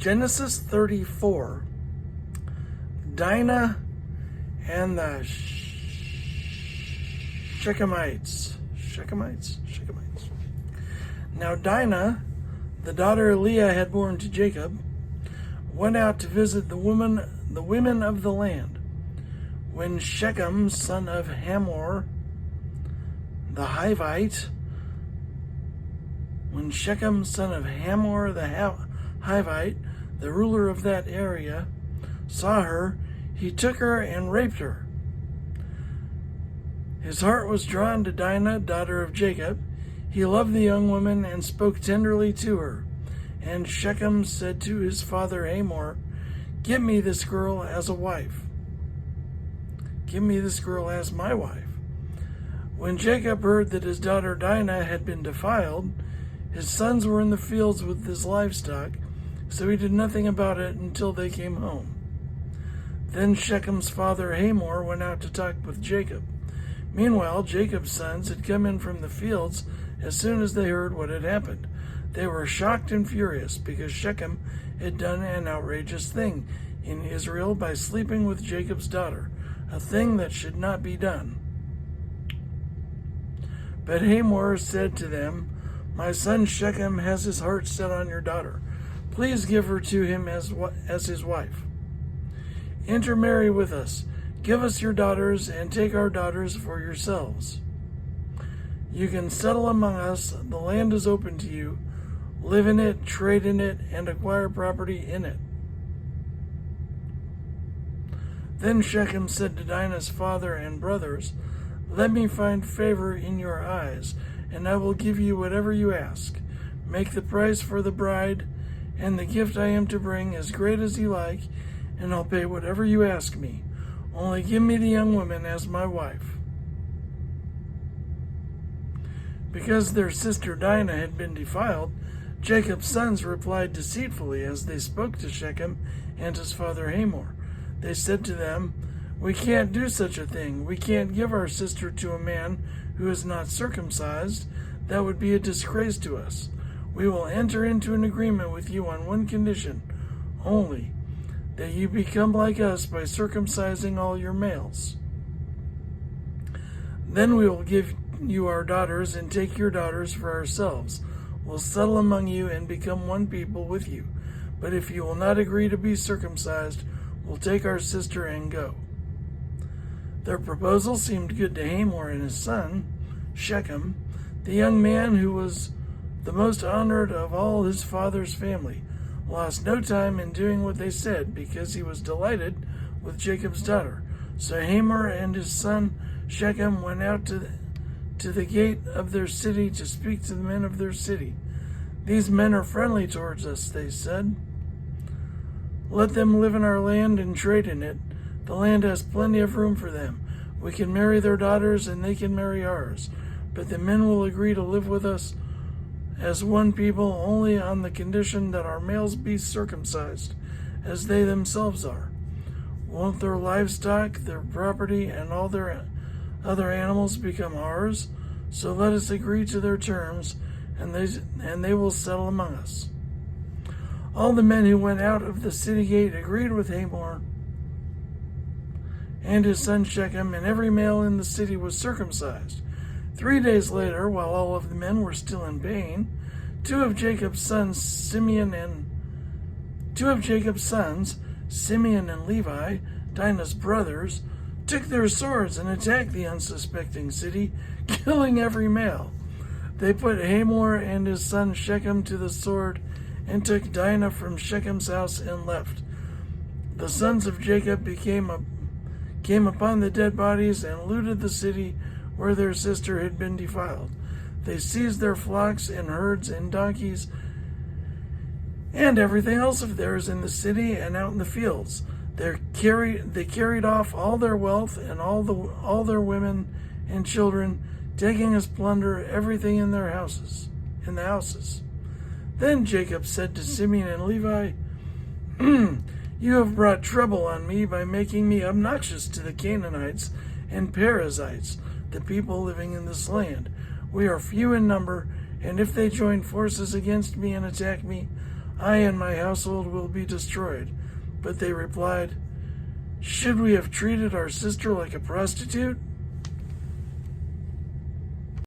Genesis 34. Dinah and the Shechemites. Now Dinah, the daughter of Leah had borne to Jacob, went out to visit the women of the land. When Shechem, son of Hamor, the Hivite, the ruler of that area, saw her, he took her and raped her. His heart was drawn to Dinah, daughter of Jacob. He loved the young woman and spoke tenderly to her. And Shechem said to his father Hamor, "Give me this girl as a wife. Give me this girl as my wife." When Jacob heard that his daughter Dinah had been defiled, his sons were in the fields with his livestock, so he did nothing about it until they came home. Then Shechem's father Hamor went out to talk with Jacob. Meanwhile, Jacob's sons had come in from the fields as soon as they heard what had happened. They were shocked and furious because Shechem had done an outrageous thing in Israel by sleeping with Jacob's daughter, a thing that should not be done. But Hamor said to them, "My son Shechem has his heart set on your daughter. Please give her to him as his wife. Intermarry with us. Give us your daughters and take our daughters for yourselves. You can settle among us. The land is open to you. Live in it, trade in it, and acquire property in it." Then Shechem said to Dinah's father and brothers, "Let me find favor in your eyes, and I will give you whatever you ask. Make the price for the bride and the gift I am to bring as great as you like, and I'll pay whatever you ask me. Only give me the young woman as my wife." Because their sister Dinah had been defiled, Jacob's sons replied deceitfully as they spoke to Shechem and his father Hamor. They said to them, "We can't do such a thing. We can't give our sister to a man who is not circumcised. That would be a disgrace to us. We will enter into an agreement with you on one condition only, that you become like us by circumcising all your males. Then we will give you our daughters and take your daughters for ourselves. We'll settle among you and become one people with you. But if you will not agree to be circumcised, we'll take our sister and go." Their proposal seemed good to Hamor and his son, Shechem. The young man, who was the most honored of all his father's family, lost no time in doing what they said because he was delighted with Jacob's daughter. So Hamor and his son Shechem went out to the gate of their city to speak to the men of their city. "These men are friendly towards us," they said. "Let them live in our land and trade in it. The land has plenty of room for them. We can marry their daughters and they can marry ours. But the men will agree to live with us as one people only on the condition that our males be circumcised, as they themselves are. Won't their livestock, their property, and all their other animals become ours? So let us agree to their terms, and they will settle among us." All the men who went out of the city gate agreed with Hamor and his son Shechem, and every male in the city was circumcised. 3 days later, while all of the men were still in pain, two of Jacob's sons, Simeon and Levi, Dinah's brothers, took their swords and attacked the unsuspecting city, killing every male. They put Hamor and his son Shechem to the sword and took Dinah from Shechem's house and left. The sons of Jacob came upon the dead bodies and looted the city where their sister had been defiled. They seized their flocks and herds and donkeys and everything else of theirs in the city and out in the fields. They carried off all their wealth and all their women and children, taking as plunder everything in the houses. Then Jacob said to Simeon and Levi, "You have brought trouble on me by making me obnoxious to the Canaanites and Perizzites, the people living in this land. We are few in number, and if they join forces against me and attack me, I and my household will be destroyed." But they replied, "Should we have treated our sister like a prostitute?"